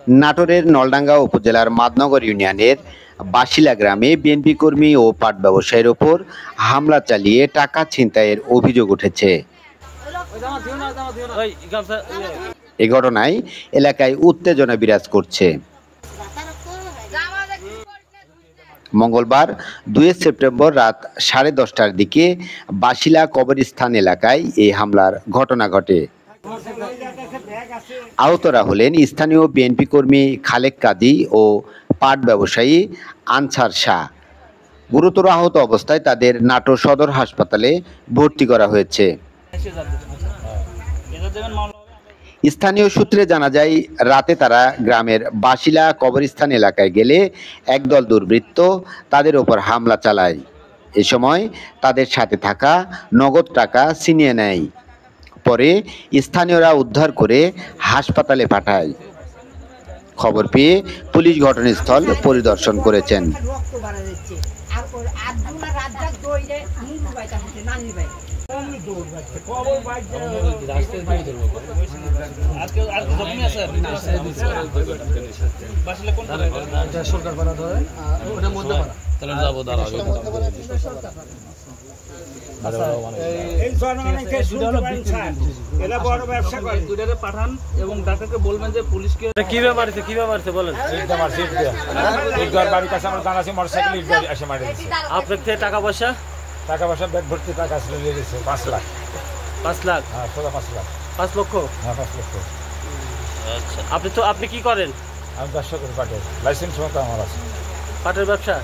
নাটোরের নলডাঙ্গা উপজেলার মাদনগর ইউনিয়নের বাসিলা গ্রামে বিএনপি কর্মী ও পাট ব্যবসায়ীর ওপর হামলা চালিয়ে টাকা ছিনতাইয়ের অভিযোগ উঠেছে। এ ঘটনায় এলাকায় উত্তেজনা বিরাজ করছে। মঙ্গলবার 2 সেপ্টেম্বর রাত 10:30টার দিকে বাসিলা কবরস্থান এলাকায় এই হামলার ঘটনা ঘটে। আহতরা হলেন স্থানীয় বিএনপি কর্মী খালেক কাজী ও পাট ব্যবসায়ী আনসার শাহ। গুরুতর আহত অবস্থায় তাদের নাটোর সদর হাসপাতালে ভর্তি করা হয়েছে। স্থানীয় সূত্রে জানা যায়, রাতে তারা গ্রামের বাসিলা কবরস্থান এলাকায় গেলে একদল দুর্বৃত্ত তাদের ওপর হামলা চালায়। এ সময় তাদের সাথে থাকা নগদ টাকা ছিনিয়ে নেয়। পরে স্থানীয়রা উদ্ধার করে হাসপাতালে পাঠায়। খবর পেয়ে পুলিশ ঘটনাস্থল পরিদর্শন করেছেন। পাঠান এবং ডাক্তারকে বলবেন যে পুলিশকে কি ব্যাপার বলেন। আপনার থেকে টাকা পয়সা ব্যাগ ভর্তি টাকা ছিল, 5 লাখ। 5 লাখ? হ্যাঁ, 5 লাখ। 5 লক্ষ? হ্যাঁ, 5 লক্ষ। আচ্ছা, আপনি কি করেন? আমি ব্যবসা করি পাটের, লাইসেন্স মতো আমার আছে। পাটের ব্যবসা?